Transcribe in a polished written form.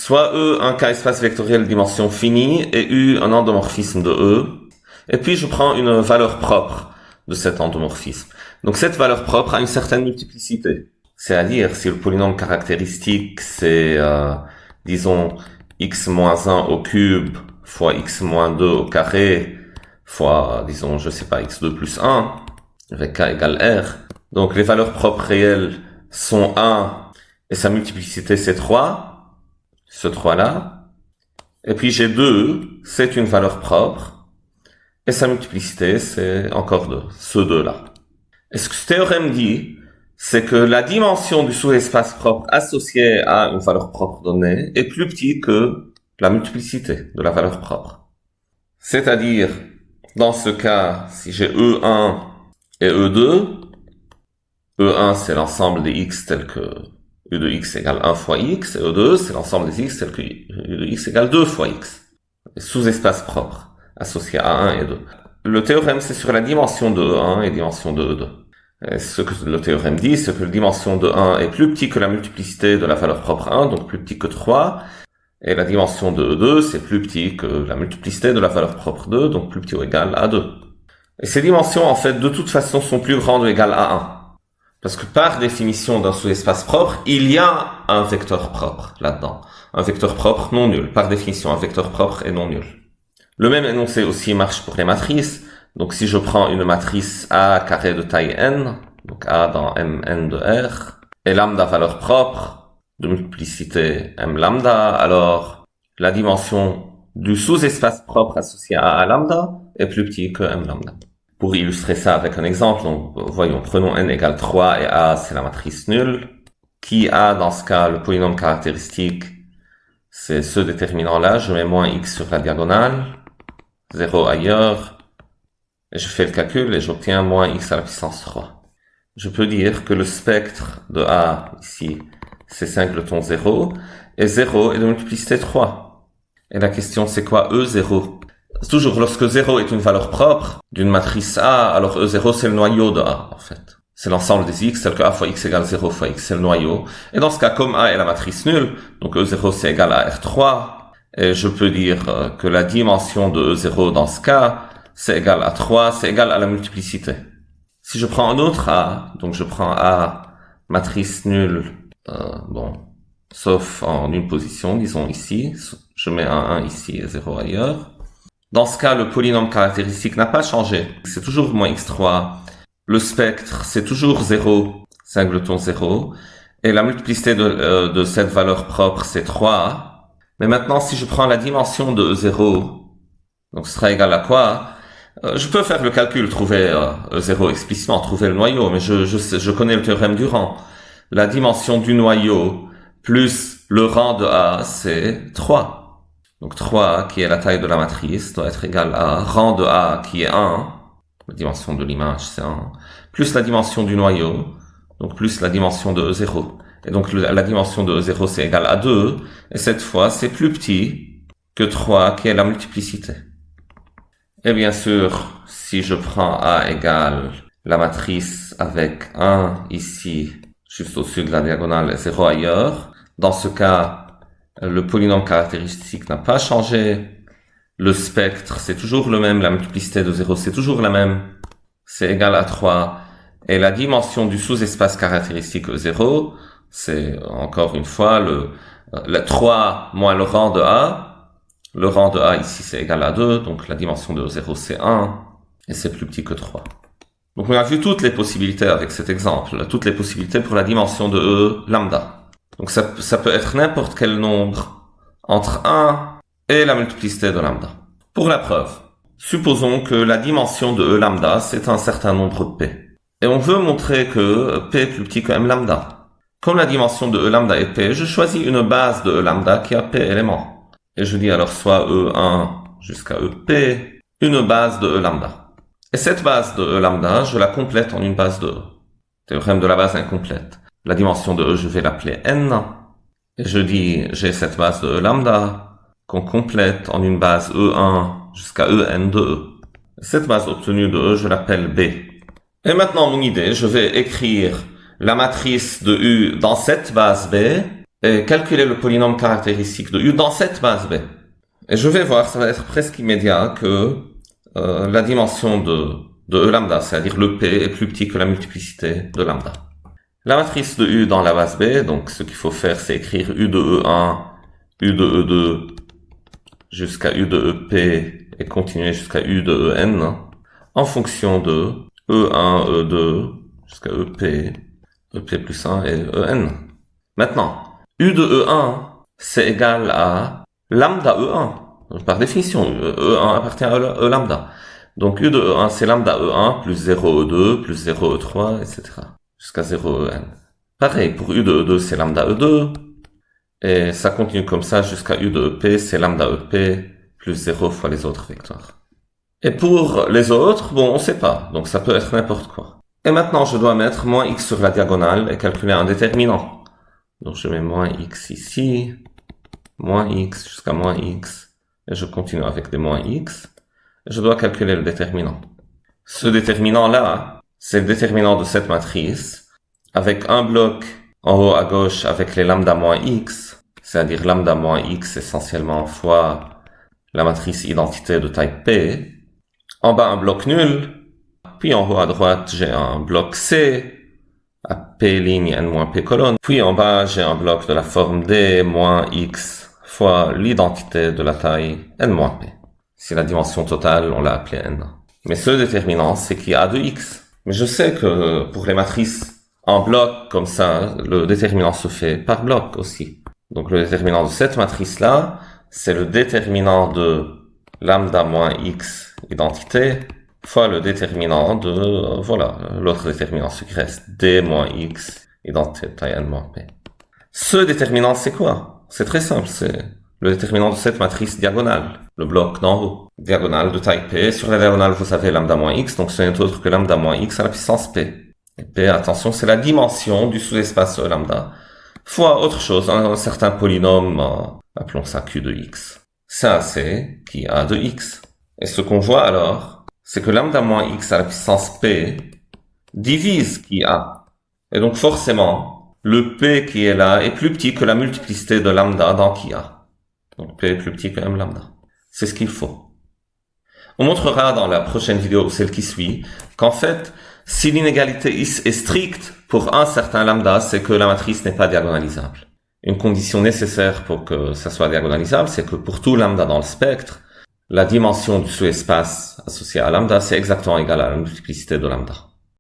soit E un K-espace vectoriel dimension finie et U un endomorphisme de E. Et puis je prends une valeur propre de cet endomorphisme. Donc cette valeur propre a une certaine multiplicité. C'est-à-dire si le polynôme caractéristique c'est, disons, x-1 au cube fois x-2 au carré fois, disons, je sais pas, x2 plus 1 avec k égale r. Donc les valeurs propres réelles sont 1 et sa multiplicité c'est 3, ce 3-là. Et puis j'ai 2, c'est une valeur propre et sa multiplicité c'est encore 2, ce 2-là. Et ce que ce théorème dit, c'est que la dimension du sous-espace propre associée à une valeur propre donnée est plus petite que la multiplicité de la valeur propre. C'est-à-dire, dans ce cas, si j'ai E1 et E2, E1 c'est l'ensemble des x tel que U de x égale 1 fois x, et E2 c'est l'ensemble des x tel que U de x égale 2 fois x. Sous-espace propre, associé à 1 et 2. Le théorème c'est sur la dimension de E1 et dimension de E2. Et ce que le théorème dit, c'est que la dimension de 1 est plus petit que la multiplicité de la valeur propre 1, donc plus petit que 3, et la dimension de 2, c'est plus petit que la multiplicité de la valeur propre 2, donc plus petit ou égal à 2. Et ces dimensions, en fait, de toute façon, sont plus grandes ou égales à 1. Parce que par définition d'un sous-espace propre, il y a un vecteur propre là-dedans. Un vecteur propre non nul. Par définition, un vecteur propre est non nul. Le même énoncé aussi marche pour les matrices. Donc si je prends une matrice A carré de taille n, donc A dans Mn de R, et lambda valeur propre de multiplicité M lambda, alors la dimension du sous-espace propre associé à A lambda est plus petit que M lambda. Pour illustrer ça avec un exemple, donc, voyons, prenons n égale 3 et A c'est la matrice nulle, qui a dans ce cas le polynôme caractéristique, c'est ce déterminant-là, je mets moins x sur la diagonale, 0 ailleurs, et je fais le calcul et j'obtiens moins x à la puissance 3. Je peux dire que le spectre de A, ici, c'est singleton 0, et 0 est de multiplicité 3. Et la question c'est quoi E0? Toujours lorsque 0 est une valeur propre d'une matrice A, alors E0 c'est le noyau de A, en fait. C'est l'ensemble des x, tel que A fois x égale 0 fois x, c'est le noyau. Et dans ce cas, comme A est la matrice nulle, donc E0 c'est égal à R3, et je peux dire que la dimension de E0 dans ce cas, c'est égal à 3, c'est égal à la multiplicité. Si je prends un autre A, donc je prends A, matrice nulle, sauf en une position, disons ici, je mets un 1 ici et 0 ailleurs. Dans ce cas, le polynôme caractéristique n'a pas changé, c'est toujours moins x3. Le spectre, c'est toujours 0, singleton 0, et la multiplicité de cette valeur propre, c'est 3. Mais maintenant, si je prends la dimension de E0, donc ce sera égal à quoi? Je peux faire le calcul, trouver E0 explicitement, trouver le noyau, mais je connais le théorème du rang. La dimension du noyau plus le rang de A, c'est 3. Donc 3, qui est la taille de la matrice, doit être égal à rang de A, qui est 1, la dimension de l'image, c'est 1, plus la dimension du noyau, donc plus la dimension de E0. Et donc la dimension de E0, c'est égal à 2, et cette fois, c'est plus petit que 3, qui est la multiplicité. Et bien sûr, si je prends A égale la matrice avec 1 ici, juste au-dessus de la diagonale, et 0 ailleurs, dans ce cas, le polynôme caractéristique n'a pas changé. Le spectre, c'est toujours le même. La multiplicité de 0, c'est toujours la même. C'est égal à 3. Et la dimension du sous-espace caractéristique E0, c'est encore une fois le 3 moins le rang de A. Le rang de A ici, c'est égal à 2. Donc la dimension de E0, c'est 1. Et c'est plus petit que 3. Donc on a vu toutes les possibilités avec cet exemple. Toutes les possibilités pour la dimension de E lambda. Donc ça peut être n'importe quel nombre entre 1 et la multiplicité de lambda. Pour la preuve, supposons que la dimension de E lambda, c'est un certain nombre P. Et on veut montrer que P est plus petit que M lambda. Comme la dimension de E lambda est P, je choisis une base de E lambda qui a P éléments. Et je dis alors soit E1 jusqu'à EP, une base de E lambda. Et cette base de E lambda, je la complète en une base de E. Théorème de la base incomplète. La dimension de E, je vais l'appeler N. Et je dis, j'ai cette base de E lambda qu'on complète en une base E1 jusqu'à En de E. Cette base obtenue de E, je l'appelle B. Et maintenant, mon idée, je vais écrire la matrice de U dans cette base B et calculer le polynôme caractéristique de U dans cette base B. Et je vais voir, ça va être presque immédiat, que la dimension de E lambda, c'est-à-dire le P, est plus petit que la multiplicité de lambda. La matrice de U dans la base B, donc ce qu'il faut faire, c'est écrire U de E1, U de E2, jusqu'à U de EP, et continuer jusqu'à U de EN, en fonction de E1, E2, jusqu'à EP, EP plus 1 et EN. Maintenant, U de E1, c'est égal à lambda E1. Par définition, E1 appartient à E lambda. Donc U de E1, c'est lambda E1 plus 0 E2 plus 0 E3, etc. Jusqu'à 0 EN. Pareil, pour U de E2, c'est lambda E2. Et ça continue comme ça jusqu'à U de EP, c'est lambda EP plus 0 fois les autres vecteurs. Et pour les autres, bon, on sait pas. Donc ça peut être n'importe quoi. Et maintenant, je dois mettre moins x sur la diagonale et calculer un déterminant. Donc je mets moins x ici, moins x jusqu'à moins x. Et je continue avec des moins x. Et je dois calculer le déterminant. Ce déterminant-là, c'est le déterminant de cette matrice, avec un bloc en haut à gauche avec les lambda moins x, c'est-à-dire lambda moins x essentiellement fois la matrice identité de type P. En bas, un bloc nul. Puis en haut à droite, j'ai un bloc C à P ligne N moins P colonne. Puis en bas, j'ai un bloc de la forme D moins X fois l'identité de la taille N moins P. Si la dimension totale, on l'a appelée N. Mais ce déterminant, c'est qu'il y a de X. Mais je sais que pour les matrices en bloc comme ça, le déterminant se fait par bloc aussi. Donc le déterminant de cette matrice-là, c'est le déterminant de lambda moins X identité fois le déterminant de, voilà, l'autre déterminant, ce qui reste, D moins X, identité de taille N moins P. Ce déterminant, c'est quoi? C'est très simple, c'est le déterminant de cette matrice diagonale, le bloc d'en haut. Diagonale de taille P, sur la diagonale, vous avez lambda moins X, donc ce n'est autre que lambda moins X à la puissance P. Et P, attention, c'est la dimension du sous-espace lambda, fois autre chose, un certain polynôme, appelons ça Q de X. C'est un C qui a de X. Et ce qu'on voit alors, c'est que lambda moins x à la puissance p divise qui a. Et donc forcément, le p qui est là est plus petit que la multiplicité de lambda dans qui a. Donc p est plus petit que m lambda. C'est ce qu'il faut. On montrera dans la prochaine vidéo, ou celle qui suit, qu'en fait, si l'inégalité est stricte pour un certain lambda, c'est que la matrice n'est pas diagonalisable. Une condition nécessaire pour que ça soit diagonalisable, c'est que pour tout lambda dans le spectre, la dimension du sous-espace associé à lambda, c'est exactement égal à la multiplicité de lambda.